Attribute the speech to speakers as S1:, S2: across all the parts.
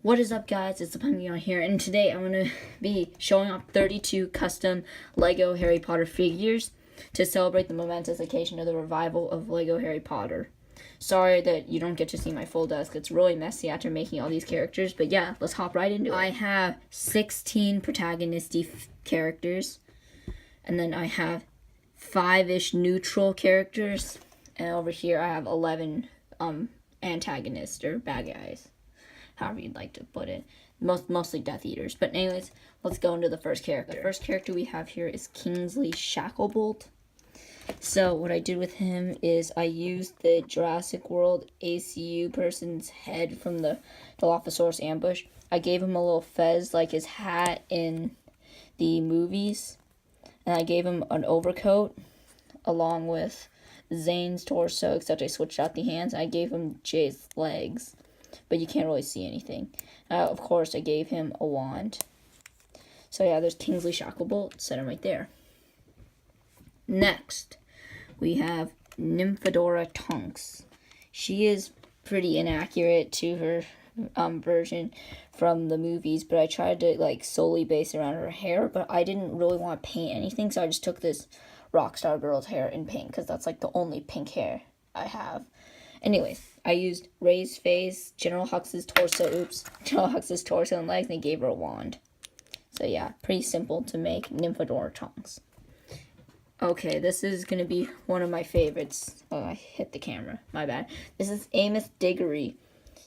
S1: What is up, guys? It's the Pumpkin here, and today I'm going to be showing off 32 custom LEGO Harry Potter figures to celebrate the momentous occasion of the revival of LEGO Harry Potter. Sorry that you don't get to see my full desk. It's really messy after making all these characters, but yeah, let's hop right into it. I have 16 protagonisty characters, and then I have 5-ish neutral characters, and over here I have 11 antagonists or bad guys, however you'd like to put it. Mostly Death Eaters. But anyways, let's go into the first character. The first character we have here is Kingsley Shacklebolt. So what I did with him is I used the Jurassic World ACU person's head from the Dilophosaurus ambush. I gave him a little fez like his hat in the movies. And I gave him an overcoat along with Zane's torso, except I switched out the hands. I gave him Jay's legs, but you can't really see anything. Of course, I gave him a wand. So yeah, there's Kingsley Shacklebolt. Set him right there. Next, we have Nymphadora Tonks. She is pretty inaccurate to her version from the movies, but I tried to solely base around her hair, but I didn't really want to paint anything, so I just took this Rockstar Girl's hair in pink, because that's the only pink hair I have. Anyways, I used Ray's face, General Hux's torso and legs, and I gave her a wand. So yeah, pretty simple to make Nymphadora Tonks. Okay, this is going to be one of my favorites. Oh, I hit the camera. My bad. This is Amos Diggory.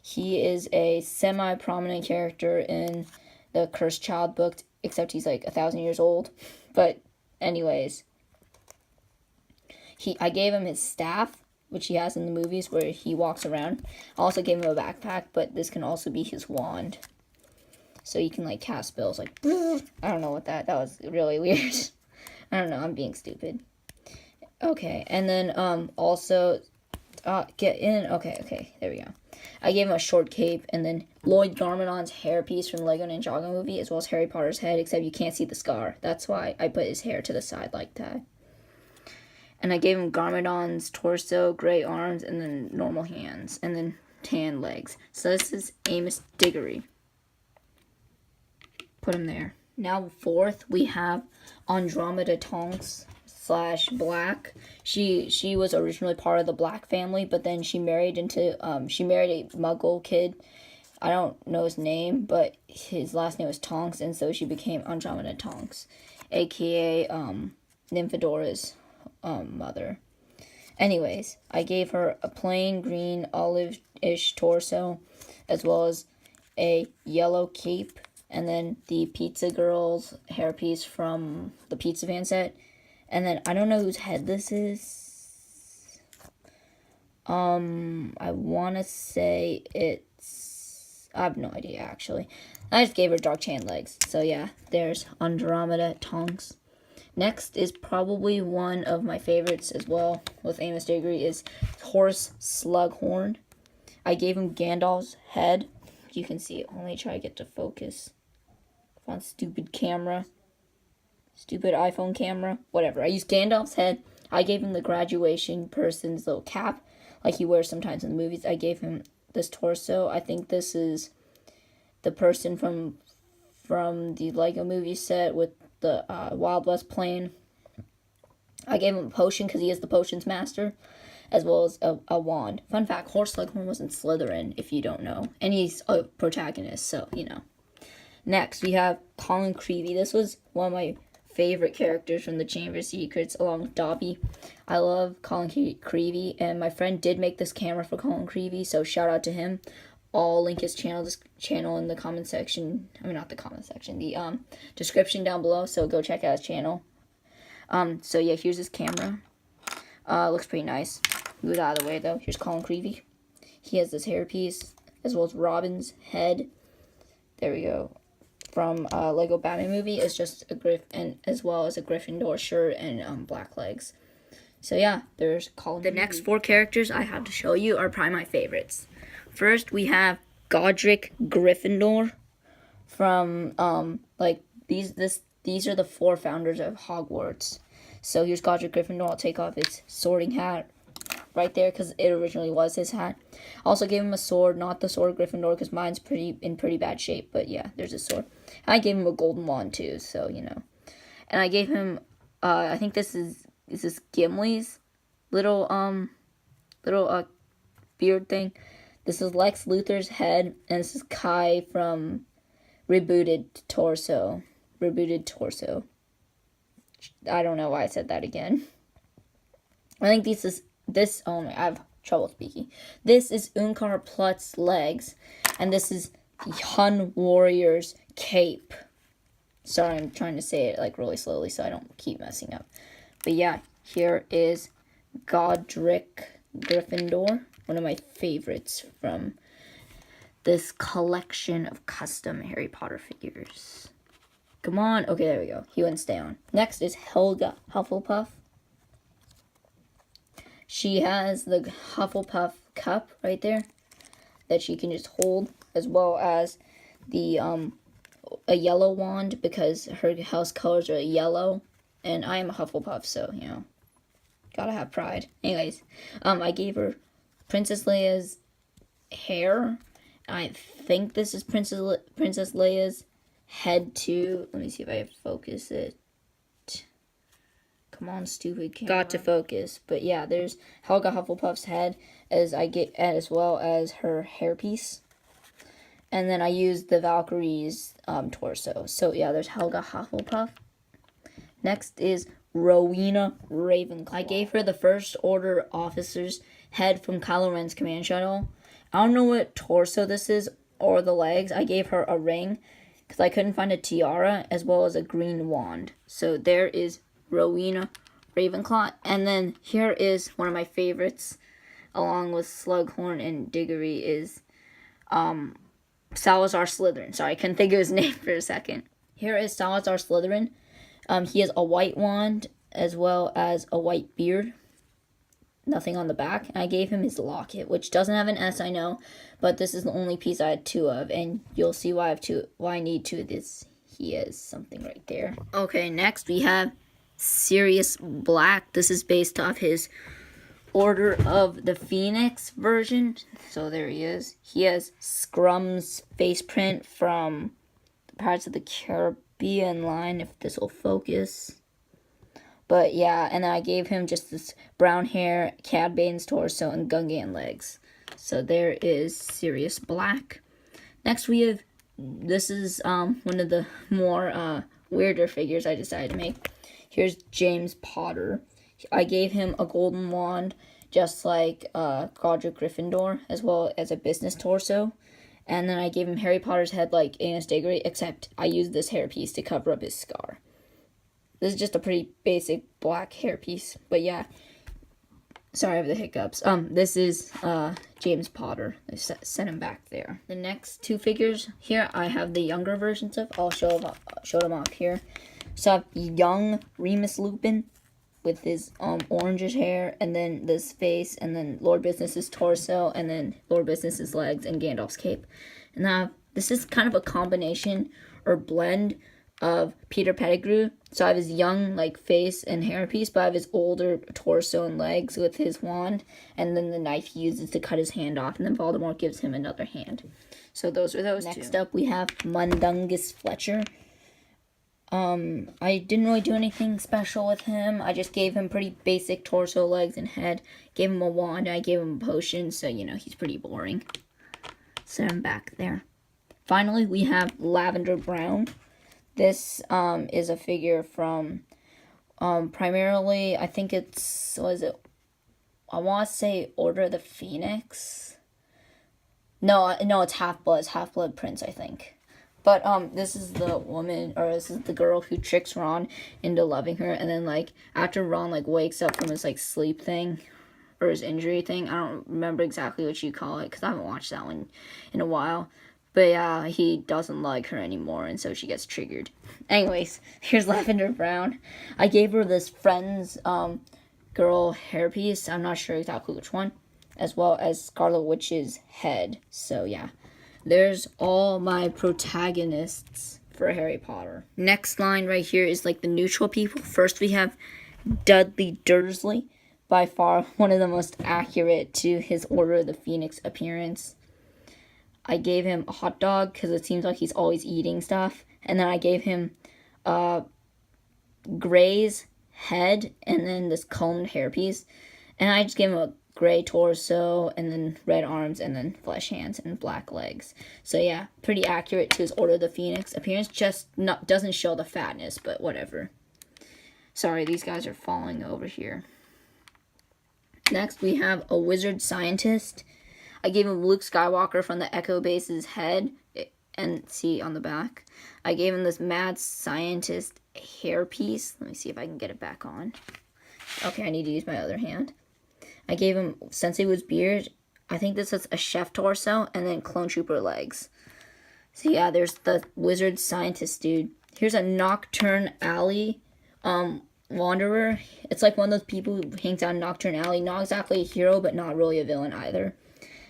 S1: He is a semi-prominent character in the Cursed Child book, except he's 1,000 years old. But anyways, I gave him his staff, which he has in the movies where he walks around. I also gave him a backpack, but this can also be his wand. So you can cast spells I don't know what that was really weird. I don't know, I'm being stupid. Okay, and then also get in. Okay, there we go. I gave him a short cape, and then Lloyd Garmadon's hairpiece from the Lego Ninjago movie, as well as Harry Potter's head, except you can't see the scar. That's why I put his hair to the side like that. And I gave him Garmadon's torso, gray arms, and then normal hands, and then tan legs. So this is Amos Diggory. Put him there. Now fourth, we have Andromeda Tonks / Black. She was originally part of the Black family, but then she married a Muggle kid. I don't know his name, but his last name was Tonks, and so she became Andromeda Tonks, aka Nymphadora's mother. Anyways, I gave her a plain green olive-ish torso, as well as a yellow cape, and then the Pizza Girl's hairpiece from the Pizza Van set. And then I don't know whose head this is. I want to say I have no idea actually. I just gave her dark chain legs. So yeah, there's Andromeda Tonks. Next is probably one of my favorites as well with Amos Diggory is Horace Slughorn. I gave him Gandalf's head. You can see it. Let me try to get to focus. On stupid camera. Stupid iPhone camera. Whatever. I used Gandalf's head. I gave him the graduation person's little cap, like he wears sometimes in the movies. I gave him this torso. I think this is the person from the Lego movie set with the Wild West plane. I gave him a potion because he is the potions master, as well as a wand. Fun fact, Horace Slughorn was in Slytherin, if you don't know. And he's a protagonist, so, you know. Next, we have Colin Creevey. This was one of my favorite characters from the Chamber of Secrets, along with Dobby. I love Colin Creevey, and my friend did make this camera for Colin Creevey, so shout out to him. I'll link his channel in the comment section. I mean, not the comment section, the description down below, so go check out his channel. So yeah, here's his camera. Looks pretty nice. Move it out of the way, though. Here's Colin Creevey. He has this hairpiece, as well as Robin's head. There we go. From Lego Batman movie is just a and as well as a Gryffindor shirt and black legs. So yeah, there's Colin. The next 4 characters I have to show you are probably my favorites. First, we have Godric Gryffindor from these are the 4 founders of Hogwarts. So here's Godric Gryffindor. I'll take off his sorting hat. right there because it originally was his hat. Also gave him a sword, not the sword Gryffindor because mine's in pretty bad shape. But yeah, there's a sword. I gave him a golden wand too, so you know. And I gave him, I think this is Gimli's little beard thing. This is Lex Luthor's head, and this is Kai from Rebooted Torso. I don't know why I said that again. I think oh my, I have trouble speaking. This is Unkar Plutz's legs, and this is Hun Warrior's cape. Sorry, I'm trying to say it like really slowly so I don't keep messing up. But yeah, here is Godric Gryffindor, one of my favorites from this collection of custom Harry Potter figures. Come on. Okay, there we go. He wouldn't stay on. Next is Helga Hufflepuff. She has the Hufflepuff cup right there that she can just hold, as well as the a yellow wand because her house colors are yellow, and I am a Hufflepuff, so you know, gotta have pride. Anyways, I gave her Princess Leia's hair. I think this is Princess Leia's head too. Let me see if I focus it. Come on, stupid camera. Got to focus. But yeah, there's Helga Hufflepuff's head as well as her hairpiece. And then I used the Valkyrie's torso. So yeah, there's Helga Hufflepuff. Next is Rowena Ravenclaw. I gave her the First Order officer's head from Kylo Ren's command shuttle. I don't know what torso this is or the legs. I gave her a ring because I couldn't find a tiara as well as a green wand. So there is Rowena Ravenclaw. And then here is one of my favorites, along with Slughorn and Diggory, is Salazar Slytherin. Sorry, I couldn't think of his name for a second. Here is Salazar Slytherin. He has a white wand as well as a white beard. Nothing on the back. And I gave him his locket, which doesn't have an S, I know, but this is the only piece I had two of, and you'll see why I have two. Why I need two of this. He has something right there. Okay, next we have Sirius Black. This is based off his Order of the Phoenix version. So there he is. He has Scrum's face print from the Pirates of the Caribbean line, if this will focus. But yeah, and I gave him just this brown hair, Cad Bane's torso, and Gungan legs. So there is Sirius Black. Next we have, this is one of the more weirder figures I decided to make. Here's James Potter. I gave him a golden wand, just like Godric Gryffindor, as well as a business torso. And then I gave him Harry Potter's head like Anus Diggory, except I used this hairpiece to cover up his scar. This is just a pretty basic black hairpiece. But yeah, sorry I have the hiccups. This is James Potter. I sent him back there. The next two figures here, I have the younger versions of. I'll show them off here. So I have young Remus Lupin with his orangish hair, and then this face, and then Lord Business's torso, and then Lord Business's legs, and Gandalf's cape. And now this is kind of a combination or blend of Peter Pettigrew. So I have his young like face and hairpiece, but I have his older torso and legs with his wand, and then the knife he uses to cut his hand off, and then Voldemort gives him another hand. So those are those two. Next up we have Mundungus Fletcher. I didn't really do anything special with him. I just gave him pretty basic torso, legs, and head. Gave him a wand, and I gave him a potion, so, you know, he's pretty boring. Set him back there. Finally, we have Lavender Brown. This, is a figure from, primarily, I think it's, I want to say Order of the Phoenix. No, it's Half-Blood. It's Half-Blood Prince, I think. But, this is the woman, or this is the girl who tricks Ron into loving her. And then, like, after Ron, like, wakes up from his, like, sleep thing, or his injury thing. I don't remember exactly what you call it, because I haven't watched that one in a while. But, yeah, he doesn't like her anymore, and so she gets triggered. Anyways, here's Lavender Brown. I gave her this Friends, girl hairpiece. I'm not sure exactly which one. As well as Scarlet Witch's head. So, yeah. There's all my protagonists for Harry Potter. Next line right here is like the neutral people. First we have Dudley Dursley. by far one of the most accurate to his Order of the Phoenix appearance. I gave him a hot dog because it seems like he's always eating stuff. And then I gave him Gray's head and then this combed hairpiece. And I just gave him a gray torso and then red arms and then flesh hands and black legs. So yeah, pretty accurate to his Order of the Phoenix appearance. Just doesn't show the fatness, but whatever. Sorry, these guys are falling over here. Next, we have a wizard scientist. I gave him Luke Skywalker from the Echo Base's head, and see on the back. I gave him this mad scientist hairpiece. Let me see if I can get it back on. Okay, I need to use my other hand. I gave him Sensei Wood's beard. I think this is a chef torso, and then clone trooper legs. So yeah, there's the wizard scientist dude. Here's a Nocturne Alley wanderer. It's like one of those people who hangs out in Nocturne Alley. Not exactly a hero, but not really a villain either.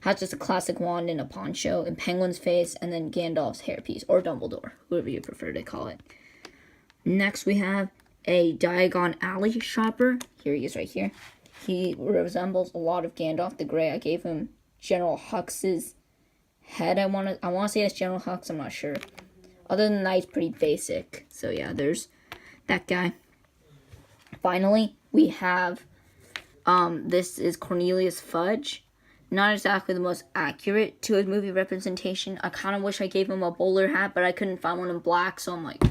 S1: Has just a classic wand and a poncho, and Penguin's face, and then Gandalf's hairpiece, or Dumbledore, whoever you prefer to call it. Next, we have a Diagon Alley shopper. Here he is right here. He resembles a lot of Gandalf the Grey. I gave him General Hux's head. I want to say it's General Hux. I'm not sure. Other than that, he's pretty basic. So yeah, there's that guy. Finally, we have this is Cornelius Fudge. Not exactly the most accurate to his movie representation. I kind of wish I gave him a bowler hat, but I couldn't find one in black, so I'm like,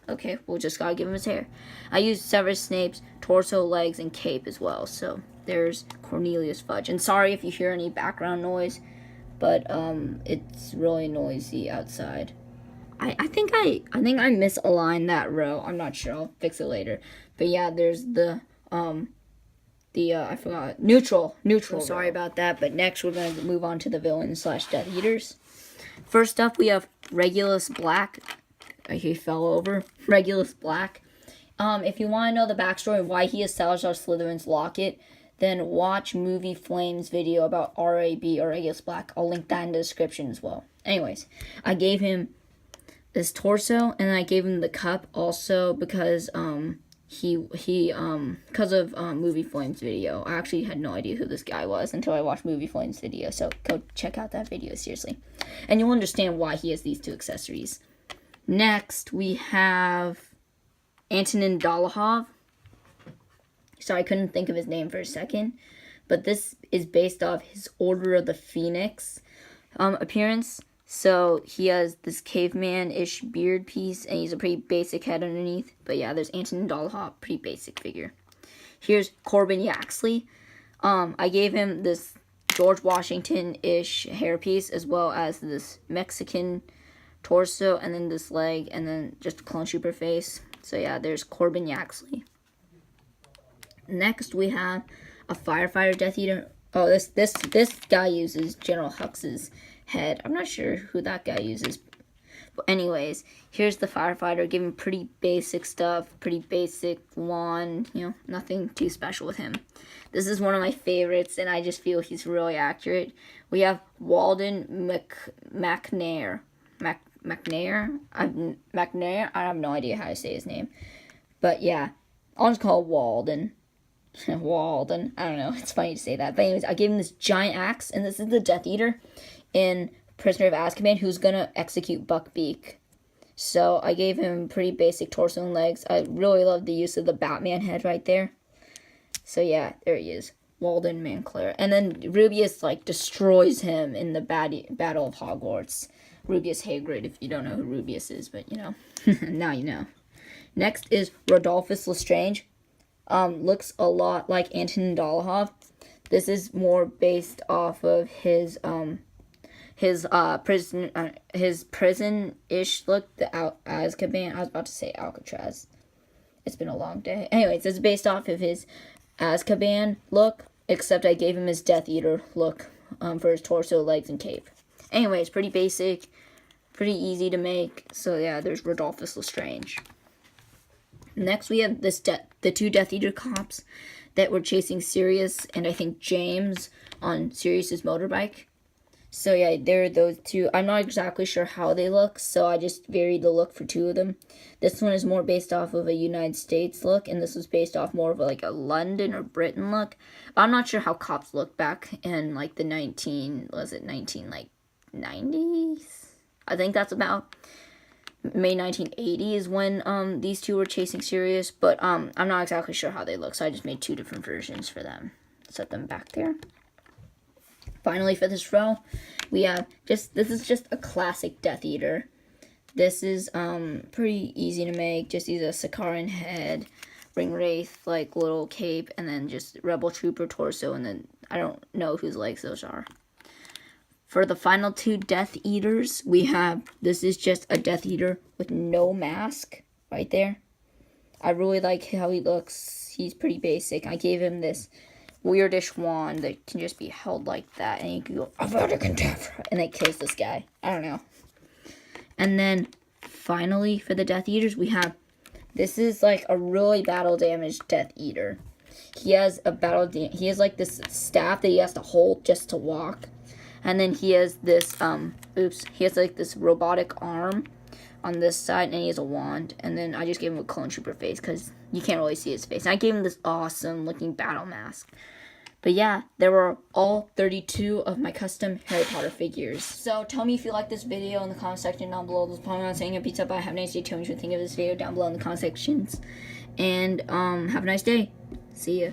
S1: okay, we'll just gotta give him his hair. I used Severus Snape's torso, legs, and cape as well. So there's Cornelius Fudge. And sorry if you hear any background noise, but it's really noisy outside. I think I misaligned that row. I'm not sure. I'll fix it later. But yeah, there's the I forgot, neutral. Sorry about that. But next we're gonna move on to the villains / Death Eaters. First up, we have Regulus Black. He fell over. Regulus Black. If you want to know the backstory of why he is Salazar Slytherin's locket, then watch Movie Flames video about RAB or Regulus Black. I'll link that in the description as well. Anyways, I gave him this torso, and then I gave him the cup also because because of Movie Flames video. I actually had no idea who this guy was until I watched Movie Flames video. So go check out that video, seriously, and you'll understand why he has these two accessories. Next, we have Antonin Dolohov. Sorry, I couldn't think of his name for a second. But this is based off his Order of the Phoenix appearance. So he has this caveman-ish beard piece, and he's a pretty basic head underneath. But yeah, there's Antonin Dolohov, pretty basic figure. Here's Corbin Yaxley. I gave him this George Washington-ish hairpiece, as well as this Mexican torso, and then this leg, and then just a clone trooper face. So yeah, there's Corbin Yaxley. Next, we have a firefighter Death Eater. Oh, this guy uses General Hux's head. I'm not sure who that guy uses. But anyways, here's the firefighter. Give him pretty basic stuff. Pretty basic wand. You know, nothing too special with him. This is one of my favorites, and I just feel he's really accurate. We have Walden McNair. McNair? I have no idea how to say his name. But yeah, I'll just call it Walden. Walden. I don't know. It's funny to say that. But anyways, I gave him this giant axe, and this is the Death Eater in Prisoner of Azkaban who's going to execute Buckbeak. So I gave him pretty basic torso and legs. I really love the use of the Batman head right there. So yeah, there he is. Walden Montclair. And then Rubius, like, destroys him in the Battle of Hogwarts. Rubius Hagrid, if you don't know who Rubius is, but you know. Now you know. Next is Rodolphus Lestrange. Looks a lot like Antonin Dolohov. This is more based off of his prison-ish look, the Azkaban. I was about to say Alcatraz. It's been a long day. Anyways, it's based off of his Azkaban look, except I gave him his Death Eater look for his torso, legs, and cape. Anyways, pretty basic, pretty easy to make. So yeah, there's Rodolphus Lestrange. Next, we have the two Death Eater cops that were chasing Sirius and I think James on Sirius's motorbike. So yeah, there are those two. I'm not exactly sure how they look, so I just varied the look for two of them. This one is more based off of a United States look, and this was based off more of like a London or Britain look. But I'm not sure how cops look back in like the 19 like 90s? I think that's about May 1980 is when these two were chasing Sirius, but I'm not exactly sure how they look, so I just made two different versions for them. Set them back there. Finally, for this row, we have this is just a classic Death Eater. This is pretty easy to make. Just use a Sakaran head, Ring Wraith, like little cape, and then just Rebel Trooper torso, and then I don't know whose legs those are. For the final two Death Eaters, we have, this is just a Death Eater with no mask right there. I really like how he looks. He's pretty basic. I gave him this weirdish wand that can just be held like that, and you can go Avada Kedavra, and it kills this guy. I don't know. And then finally for the Death Eaters, we have, this is like a really battle damaged Death Eater. He has he has like this staff that he has to hold just to walk, and then he has this he has like this robotic arm on this side, and he has a wand. And then I just gave him a clone trooper face because you can't really see his face. And I gave him this awesome looking battle mask. But yeah, there were all 32 of my custom Harry Potter figures. So tell me if you like this video in the comment section down below. This is probably not saying a pizza, but have a nice day. Tell me what you think of this video down below in the comment sections. And have a nice day. See ya.